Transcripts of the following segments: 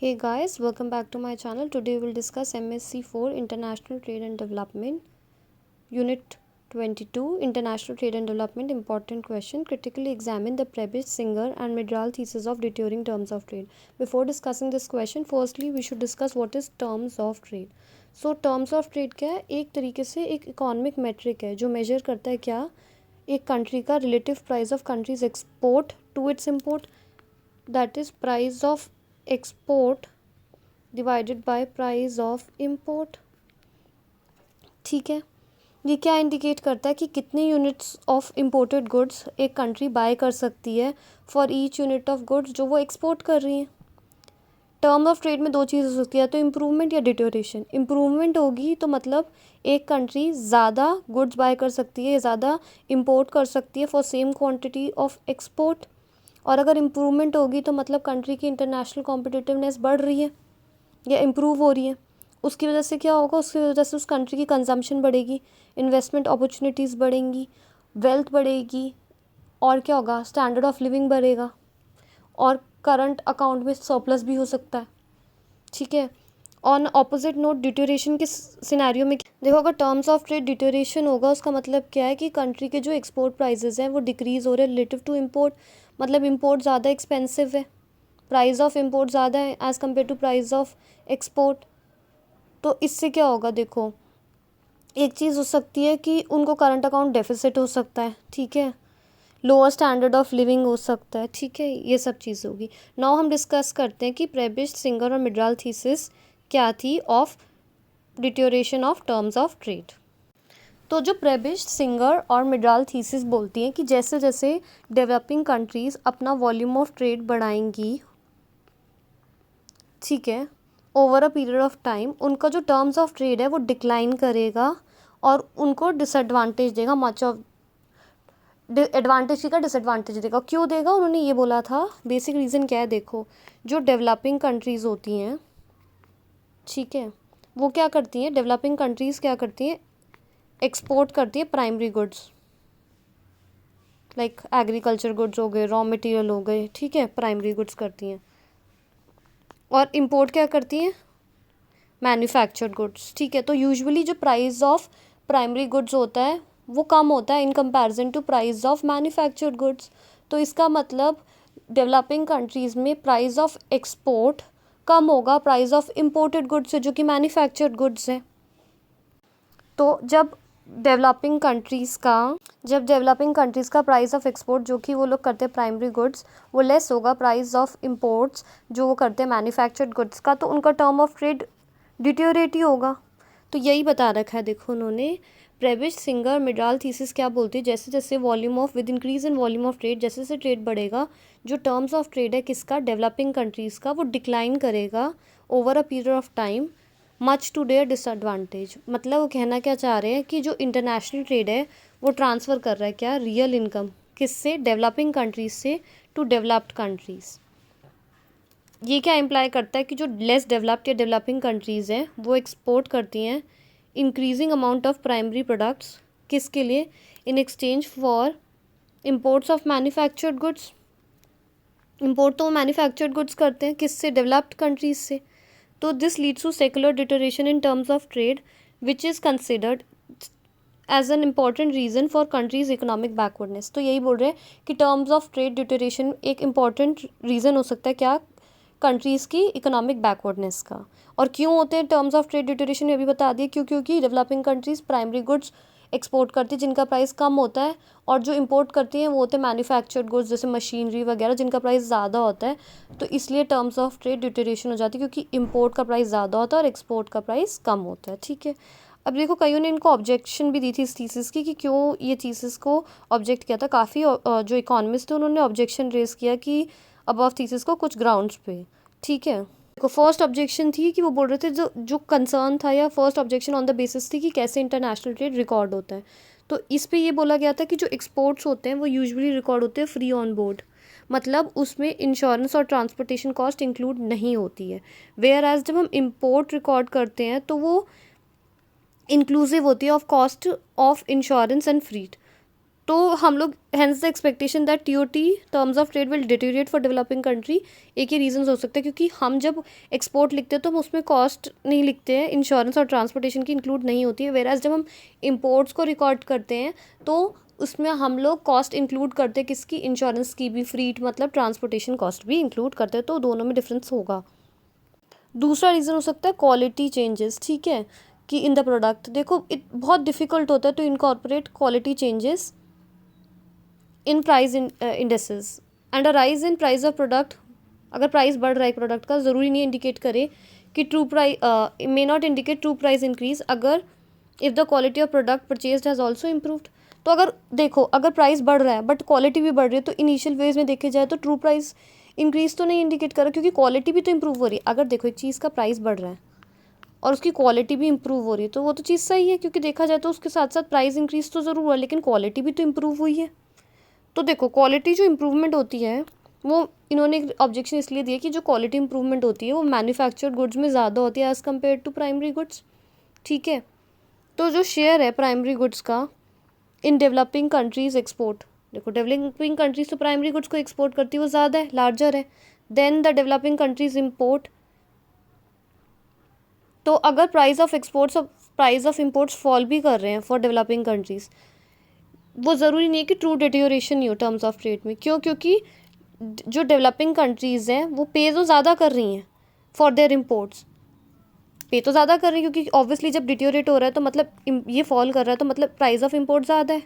Hey guys, welcome back to my channel. Today we'll discuss MSc 4 International Trade and Development, Unit 22 International Trade and Development. Important question. Critically examine the Prebisch, Singer and Midral thesis of detailing terms of trade. Before discussing this question, firstly we should discuss what is terms of trade. So terms of trade क्या है? एक तरीके से एक economic metric है जो major करता है क्या, एक कंट्री का relative price of countries export to its import, that is price of export divided by price of import. ठीक है, ये क्या इंडिकेट करता है कि कितने यूनिट्स ऑफ इम्पोर्टेड गुड्स एक कंट्री बाय कर सकती है for each unit of goods जो वो एक्सपोर्ट कर रही है. टर्म ऑफ ट्रेड में दो चीज़ हो सकती है, तो इम्प्रूवमेंट या डिटोरेशन. इम्प्रूवमेंट होगी तो मतलब एक कंट्री ज़्यादा गुड्स बाय कर सकती है, ज़्यादा इम्पोर्ट कर सकती है for same quantity of export. और अगर इम्प्रूवमेंट होगी तो मतलब कंट्री की इंटरनेशनल कॉम्पिटिटिवनेस बढ़ रही है या इम्प्रूव हो रही है. उसकी वजह से क्या होगा, उसकी वजह से उस कंट्री की कंजम्पशन बढ़ेगी, इन्वेस्टमेंट अपॉर्चुनिटीज़ बढ़ेंगी, वेल्थ बढ़ेगी, और क्या होगा, स्टैंडर्ड ऑफ लिविंग बढ़ेगा, और करंट अकाउंट में सरप्लस भी हो सकता है. ठीक है. ऑन अपोजिट नोट, डिटोरेशन के सिनेरियो में देखो, अगर टर्म्स ऑफ ट्रेड डिटोरेशन होगा उसका मतलब क्या है कि कंट्री के जो एक्सपोर्ट प्राइसेस हैं वो डिक्रीज़ हो रहे हैं रिलेटिव टू इम्पोर्ट. मतलब इम्पोर्ट ज़्यादा एक्सपेंसिव है, प्राइस ऑफ इम्पोर्ट ज़्यादा है as compare to price of export. तो इससे क्या होगा, देखो एक चीज़ हो सकती है कि उनको करंट अकाउंट डेफिसिट हो सकता है. ठीक है, लोअर स्टैंडर्ड ऑफ लिविंग हो सकता है. ठीक है, ये सब चीज़ होगी. नाउ हम डिस्कस करते हैं कि प्रेबिश, सिंगर और मिडराल थीसिस क्या थी of deterioration of terms of trade. तो जो प्रेबिश, सिंगर और मिडराल थीसिस बोलती हैं कि जैसे जैसे डेवलपिंग कंट्रीज़ अपना वॉल्यूम ऑफ ट्रेड बढ़ाएंगी, ठीक है, over a period of time उनका जो टर्म्स ऑफ ट्रेड है वो डिक्लाइन करेगा और उनको डिसएडवांटेज देगा. मच ऑफ एडवांटेज का डिसएडवांटेज देगा. क्यों देगा, उन्होंने ये बोला था. बेसिक रीज़न क्या है, देखो जो डेवलपिंग कंट्रीज़ होती हैं, ठीक है, वो क्या करती हैं, डेवलपिंग कंट्रीज़ क्या करती हैं, एक्सपोर्ट करती है primary goods like agriculture goods हो गए, रॉ मटेरियल हो गए. ठीक है, प्राइमरी गुड्स करती हैं. और इम्पोर्ट क्या करती हैं, मैन्युफैक्चर्ड गुड्स. ठीक है, तो यूजुअली जो प्राइस ऑफ प्राइमरी गुड्स होता है वो कम होता है in comparison to price of manufactured goods. तो इसका मतलब डेवलपिंग कंट्रीज़ में प्राइस ऑफ एक्सपोर्ट कम होगा प्राइस ऑफ इम्पोर्टेड गुड्स से, जो कि मैन्युफैक्चर्ड गुड्स हैं. तो जब डेवलपिंग कंट्रीज़ का प्राइस ऑफ एक्सपोर्ट जो कि वो लोग करते हैं प्राइमरी गुड्स, वो लेस होगा प्राइस ऑफ इम्पोर्ट्स जो वो करते हैं मैन्युफैक्चर्ड गुड्स का, तो उनका टर्म ऑफ ट्रेड डिटोरेट ही होगा. तो यही बता रखा है. देखो उन्होंने प्रेबिश, सिंगर, मिडराल थीसिस क्या बोलती है, जैसे जैसे volume of with increase in volume of trade, जैसे जैसे ट्रेड बढ़ेगा जो टर्म्स ऑफ ट्रेड है किसका, डेवलपिंग कंट्रीज़ का, वो डिक्लाइन करेगा over a period of time much to their disadvantage. मतलब वो कहना क्या चाह रहे हैं कि जो इंटरनेशनल ट्रेड है वो ट्रांसफ़र कर रहा है क्या, रियल इनकम किससे, डेवलपिंग कंट्रीज से टू डेवलप्ड कंट्रीज़. ये क्या इम्प्लाई करता है कि जो लेस डेवलप्ड या डेवलपिंग कंट्रीज़ हैं वो एक्सपोर्ट करती हैं increasing amount of primary products किसके लिए, in exchange for imports of manufactured goods. Import तो वो मैन्युफैक्चर्ड गुड्स करते हैं किससे, डेवलप्ड कंट्रीज से. तो this leads to secular deterioration in terms of trade which is considered as an important reason for countries economic backwardness. तो यही बोल रहे हैं कि टर्म्स ऑफ ट्रेड डिटोरेशन एक इम्पॉर्टेंट रीज़न हो सकता है क्या, कंट्रीज़ की इकोनॉमिक बैकवर्डनेस का. और क्यों होते हैं टर्म्स ऑफ ट्रेड डिटोरेशन, ये भी बता दिए. क्योंकि developing countries primary goods export करती है जिनका प्राइस कम होता है, और जो इंपोर्ट करती हैं वो होते हैं मैन्युफैक्चर्ड गुड्स जैसे मशीनरी वगैरह जिनका प्राइस ज़्यादा होता है. तो इसलिए टर्म्स ऑफ ट्रेड डिटोरेशन हो जाती है क्योंकि इंपोर्ट का प्राइस ज़्यादा होता है और एक्सपोर्ट का प्राइस कम होता है. ठीक है. अब देखो कईयों ने इनको ऑब्जेक्शन भी दी थी इस थीसिस की कि क्यों ये थीसिस को ऑब्जेक्ट किया था. काफ़ी जो इकोनॉमिस्ट थे उन्होंने ऑब्जेक्शन रेज़ किया कि अबव थीसिस को कुछ ग्राउंड्स पे. ठीक है, देखो फर्स्ट ऑब्जेक्शन थी कि वो बोल रहे थे जो कंसर्न था, या first objection on the basis थी कि कैसे इंटरनेशनल ट्रेड रिकॉर्ड होता है. तो इस पे ये बोला गया था कि जो एक्सपोर्ट्स होते हैं वो यूजुअली रिकॉर्ड होते हैं फ्री ऑन बोर्ड. मतलब उसमें इंश्योरेंस और ट्रांसपोर्टेशन कॉस्ट इंक्लूड नहीं होती है. वेयर एज जब हम इम्पोर्ट रिकॉर्ड करते हैं तो वो इंक्लूसिव होती है of cost of insurance and freight. तो हम लोग hence the expectation that TOT terms of trade will deteriorate for developing country. एक ही रीज़न हो सकता है, क्योंकि हम जब एक्सपोर्ट लिखते हैं तो हम उसमें कॉस्ट नहीं लिखते हैं, इंश्योरेंस और ट्रांसपोर्टेशन की इंक्लूड नहीं होती है। वेराज जब हम इम्पोर्ट्स को रिकॉर्ड करते हैं तो उसमें हम लोग कॉस्ट इंक्लूड करते हैं, किसकी, इंश्योरेंस की भी, फ्रीट मतलब ट्रांसपोर्टेशन कॉस्ट भी इंक्लूड करते हैं, तो दोनों में डिफरेंस होगा। दूसरा रीज़न हो सकता है क्वालिटी चेंजेस, ठीक है, कि इन द प्रोडक्ट, देखो बहुत डिफिकल्ट होता है to incorporate quality changes in price indices and a rise in price of product. अगर प्राइस बढ़ रहा है प्रोडक्ट का, ज़रूरी नहीं इंडिकेट करे कि true price, may not indicate true price increase अगर if the quality of product purchased has also improved. तो अगर देखो, अगर प्राइस बढ़ रहा है बट क्वालिटी भी बढ़ रही है, तो इनिशियल फेज में देखे जाए तो ट्रू प्राइस इंक्रीज तो नहीं इंडिकेट कर रहा, क्योंकि क्वालिटी भी तो इम्प्रूव हो रही है। अगर देखो एक चीज़ का प्राइस बढ़ रहा है और उसकी क्वालिटी भी इम्प्रूव हो रही है, तो वो तो चीज़ सही है, क्योंकि देखा जाए तो उसके साथ साथ प्राइस इंक्रीज तो ज़रूर हुआ, लेकिन क्वालिटी भी तो इम्प्रूव हुई है। तो देखो, क्वालिटी जो इम्प्रूवमेंट होती है, वो इन्होंने एक ऑब्जेक्शन इसलिए दिया कि जो क्वालिटी इंप्रूवमेंट होती है वो मैन्युफैक्चर्ड गुड्स में ज़्यादा होती है as compare to primary goods, ठीक है। तो जो शेयर है प्राइमरी गुड्स का इन डेवलपिंग कंट्रीज़ एक्सपोर्ट, देखो डेवलपिंग कंट्रीज तो प्राइमरी गुड्स को एक्सपोर्ट करती है, वो ज़्यादा है, लार्जर है than the developing countries import. तो अगर प्राइस ऑफ इम्पोर्ट्स फॉल भी कर रहे हैं फॉर डेवलपिंग कंट्रीज़, वो ज़रूरी नहीं है कि ट्रू डिटोरिएशन नहीं हो टर्म्स ऑफ ट्रेड में। क्यों? क्योंकि जो डेवलपिंग कंट्रीज़ हैं वो पे तो ज़्यादा कर रही हैं फॉर देयर इम्पोर्ट्स, पे तो ज़्यादा कर रही हैं, क्योंकि ऑब्वियसली जब डिटोरिएट हो रहा है तो मतलब ये फॉल कर रहा है, तो मतलब प्राइस ऑफ इम्पोर्ट ज़्यादा है,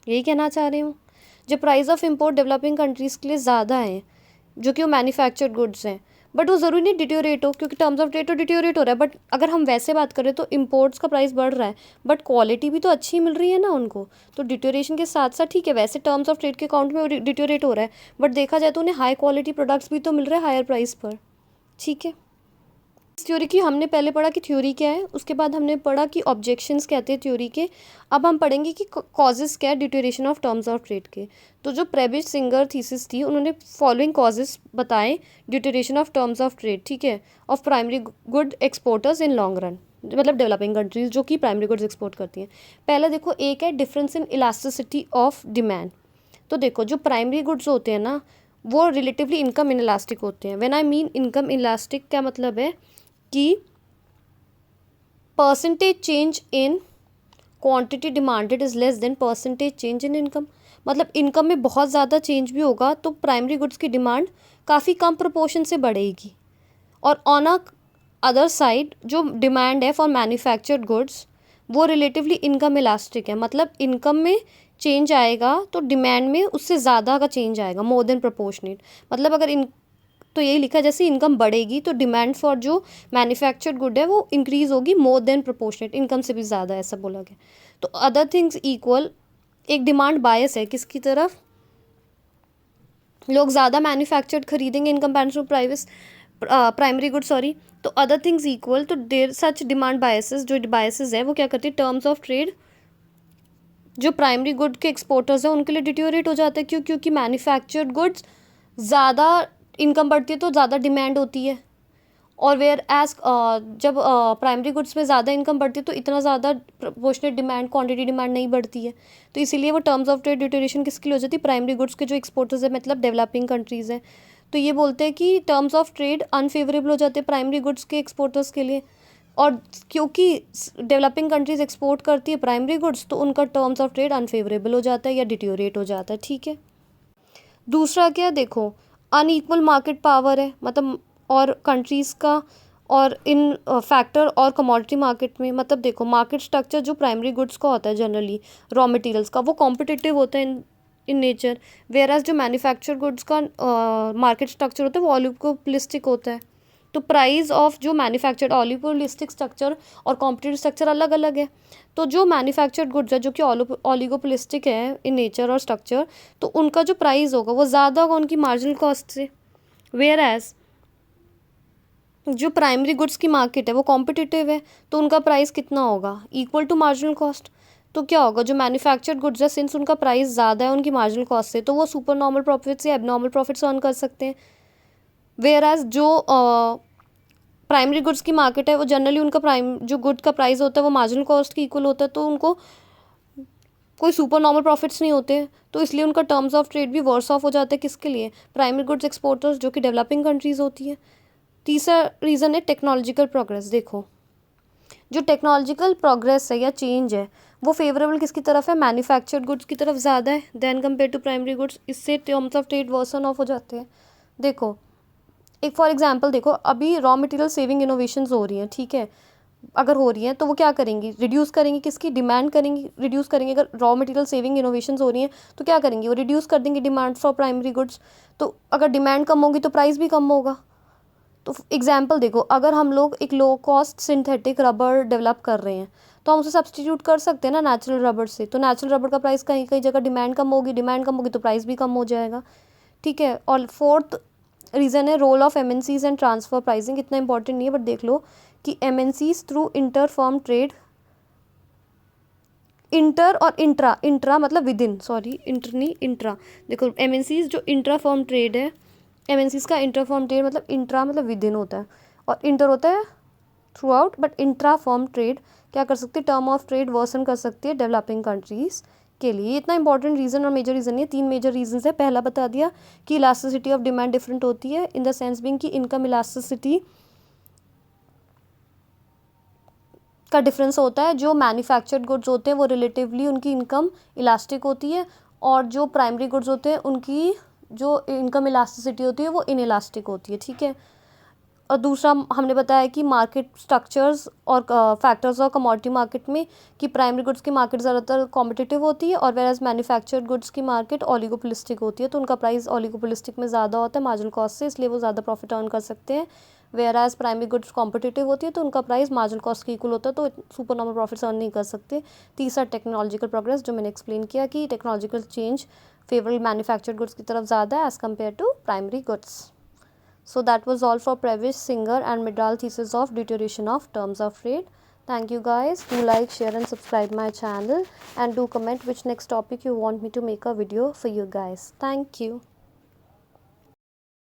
यही कहना चाह रही हूँ। जब price of import developing countries के लिए ज़्यादा है, जो कि वो मैन्युफैक्चर्ड गुड्स हैं, बट वो ज़रूरी नहीं डिटोरिएट हो, क्योंकि टर्म्स ऑफ ट्रेड तो डिटोरिएट हो रहा है। बट अगर हम वैसे बात करें तो इम्पोर्ट्स का प्राइस बढ़ रहा है, बट क्वालिटी भी तो अच्छी मिल रही है ना उनको, तो डिटोरिएशन के साथ साथ ठीक है, वैसे टर्म्स ऑफ ट्रेड के अकाउंट में डिटोरिएट हो रहा है, बट देखा जाए तो उन्हें हाई क्वालिटी प्रोडक्ट्स भी तो मिल रहे हैं हायर प्राइस पर, ठीक है। इस थ्योरी की हमने पहले पढ़ा कि थ्योरी क्या है, उसके बाद हमने पढ़ा कि ऑब्जेक्शंस कहते हैं थ्योरी के। अब हम पढ़ेंगे कि कॉजेज़ क्या है deterioration of terms of trade के। तो जो प्रेबिश सिंगर थीसिस थी, उन्होंने फॉलोइंग कॉजेज़ बताए deterioration of terms of trade, ठीक है, of primary good exporters in long run, मतलब डेवलपिंग कंट्रीज जो कि प्राइमरी गुड्स एक्सपोर्ट करती हैं। पहले देखो, एक है difference in elasticity of demand. तो देखो, जो प्राइमरी गुड्स होते हैं ना, वो रिलेटिवली इनकम इनलास्टिक होते हैं। When I mean income elastic, क्या मतलब है कि percentage change in quantity demanded is less than percentage change in income. मतलब इनकम में बहुत ज़्यादा चेंज भी होगा तो प्राइमरी गुड्स की डिमांड काफ़ी कम प्रोपोर्शन से बढ़ेगी। और ऑन अ अदर साइड जो डिमांड है फॉर मैन्युफैक्चर्ड गुड्स, वो रिलेटिवली इनकम इलास्टिक है, मतलब इनकम में चेंज आएगा तो डिमांड में उससे ज़्यादा का चेंज आएगा, मोर देन प्रोपोर्शनेट। मतलब अगर इन तो यही लिखा है, जैसे इनकम बढ़ेगी तो डिमांड फॉर जो मैन्युफैक्चर्ड गुड है वो इंक्रीज होगी मोर देन प्रोपोर्शनेट, इनकम से भी ज़्यादा, ऐसा बोला गया। तो अदर थिंग्स इक्वल, एक डिमांड बायस है किसकी तरफ, लोग ज़्यादा मैन्युफैक्चर्ड खरीदेंगे in comparison to primary good, sorry. तो अदर थिंग्स इक्वल, तो देर सच डिमांड बायसेस, जो बायसेस है वो क्या करती है, टर्म्स ऑफ ट्रेड जो प्राइमरी गुड के एक्सपोर्टर्स हैं उनके लिए डिटोरिएट हो जाता है। क्यों? क्योंकि मैन्युफैक्चर्ड गुड्स ज़्यादा इनकम बढ़ती है तो ज़्यादा डिमांड होती है, और वेयर एज जब प्राइमरी गुड्स में ज़्यादा इनकम बढ़ती है तो इतना ज़्यादा प्रोपोर्शनेट डिमांड, क्वांटिटी डिमांड नहीं बढ़ती है। तो इसीलिए वो टर्म्स ऑफ ट्रेड डिटोरिएशन किसके लिए हो जाती है, प्राइमरी गुड्स के जो एक्सपोर्टर्स है, मतलब डेवलपिंग कंट्रीज़ हैं। तो ये बोलते हैं कि टर्म्स ऑफ ट्रेड अनफेवरेबल हो जाते हैं प्राइमरी गुड्स के एक्सपोर्टर्स के लिए, और क्योंकि डेवलपिंग कंट्रीज एक्सपोर्ट करती है प्राइमरी गुड्स तो उनका टर्म्स ऑफ ट्रेड अनफेवरेबल हो जाता है या डिटोरिएट हो जाता है, ठीक है। दूसरा क्या, देखो अनइक्वल मार्केट पावर है, मतलब और कंट्रीज़ का, और इन फैक्टर और कमोडिटी मार्केट में, मतलब देखो मार्केट स्ट्रक्चर जो प्राइमरी गुड्स का होता है जनरली रॉ मटेरियल्स का, वो कॉम्पिटिटिव होता है इन नेचर, वेयर एज जो मैन्युफैक्चर गुड्स का मार्केट स्ट्रक्चर होता है वो ऑलिगोपोलिस्टिक होता है। तो प्राइस ऑफ जो मैन्युफैक्चर्ड, ऑलिगोपोलिस्टिक स्ट्रक्चर और कॉम्पिटिटिव स्ट्रक्चर अलग अलग है। तो जो मैन्युफैक्चर्ड गुड्स है जो कि ऑलिगोपोलिस्टिक है इन नेचर और स्ट्रक्चर, तो उनका जो प्राइस होगा वो ज़्यादा होगा उनकी मार्जिनल कॉस्ट से, वेयर एज जो प्राइमरी गुड्स की मार्केट है वो कॉम्पिटिटिव है तो उनका प्राइस कितना होगा, इक्वल टू मार्जिनल कॉस्ट। तो क्या होगा, जो मैन्युफैक्चर्ड गुड्स है सिंस उनका प्राइस ज़्यादा है उनकी मार्जिनल कॉस्ट से, तो वो सुपर नॉर्मल प्रॉफिट्स या एबनॉर्मल प्रॉफिट्स अर्न कर सकते हैं। वेयर एज जो प्राइमरी गुड्स की मार्केट है वो जनरली उनका जो गुड का प्राइस होता है वो मार्जिनल कॉस्ट की इक्वल होता है, तो उनको कोई सुपर नॉर्मल प्रॉफिट्स नहीं होते, तो इसलिए उनका टर्म्स ऑफ ट्रेड भी वर्स ऑफ हो जाता है। किसके लिए? प्राइमरी गुड्स एक्सपोर्टर्स, जो कि डेवलपिंग कंट्रीज़ होती है। तीसरा रीज़न है टेक्नोलॉजिकल प्रोग्रेस। देखो, जो टेक्नोलॉजिकल प्रोग्रेस है या चेंज है वो फेवरेबल किसकी तरफ है? मैन्युफैक्चर्ड गुड्स की तरफ ज़्यादा है than compare to primary goods. इससे terms of trade worsen of हो जाते हैं। देखो, एक फॉर एग्जांपल देखो, अभी रॉ मटेरियल सेविंग इनोवेशंस हो रही हैं, ठीक है। अगर हो रही हैं तो वो क्या करेंगी? रिड्यूस करेंगी किसकी? डिमांड करेंगी, रिड्यूस करेंगे। अगर रॉ मटेरियल सेविंग इनोवेशंस हो रही हैं तो क्या करेंगी? वो रिड्यूस कर देंगे डिमांड फॉर प्राइमरी गुड्स। तो अगर डिमांड कम होगी तो प्राइस भी कम होगा। तो एग्जाम्पल देखो, अगर हम लोग एक low cost synthetic rubber develop कर रहे हैं तो हम उसे सब्सटीट्यूट कर सकते हैं ना नेचुरल रबर से। तो नेचुरल रबर का प्राइस कहीं कहीं जगह डिमांड कम होगी, डिमांड कम होगी तो प्राइस भी कम हो जाएगा, ठीक है। और फोर्थ रीज़न है role of MNCs and transfer pricing. इतना इंपॉर्टेंट नहीं है, बट देख लो कि MNCs through inter firm trade, inter और इंट्रा, इंट्रा मतलब विद इन, सॉरी इंटर नहीं इंट्रा। देखो, एमएनसीज जो इंट्रा फर्म ट्रेड है, एमएनसीज का इंटर फर्म ट्रेड मतलब इंट्रा मतलब विद इन होता है और इंटर होता है throughout. But intra firm trade क्या कर सकती है? टर्म ऑफ ट्रेड वर्सन कर सकती है डेवलपिंग कंट्रीज़ के लिए। इतना इंपॉर्टेंट रीज़न और मेजर रीज़न है, 3 मेजर रीजन है। पहला बता दिया कि इलास्टिसिटी ऑफ डिमांड डिफरेंट होती है इन द सेंस बिंग कि इनकम इलास्टिसिटी का डिफरेंस होता है। जो मैन्युफैक्चर्ड गुड्स होते हैं वो रिलेटिवली उनकी इनकम इलास्टिक होती है, और जो प्राइमरी गुड्स होते हैं उनकी जो इनकम इलास्टिसिटी होती है वो इनइलास्टिक होती है, ठीक है। और दूसरा हमने बताया कि मार्केट स्ट्रक्चर्स और फैक्टर्स और कमोडिटी मार्केट में कि प्राइमरी गुड्स की मार्केट ज़्यादातर कॉम्पिटिटिव होती है और वेराज मैन्युफैक्चर्ड गुड्स की मार्केट ओलिगोपोलिस्टिक होती है। तो उनका प्राइस ओलिगोपोलिस्टिक में ज़्यादा होता है मार्जिनल कॉस्ट से, इसलिए वो ज़्यादा प्रॉफिट अर्न कर सकते हैं। वेराज प्राइमरी गुड्स कॉम्पिटिटिव होती है तो उनका प्राइस मार्जिनल कॉस्ट के इक्वल होता है, तो सुपर नॉर्मल प्रॉफिट्स अर्न नहीं कर सकते। तीसरा टेक्नोलॉजिकल प्रोग्रेस, जो मैंने एक्सप्लेन किया कि technological change favourable manufactured goods की तरफ ज़्यादा है as compare to primary goods. So that was all for Prevish, Singer and Midral thesis of deterioration of terms of trade. Thank you guys. Do like, share and subscribe my channel, and do comment which next topic you want me to make a video for you guys. Thank you.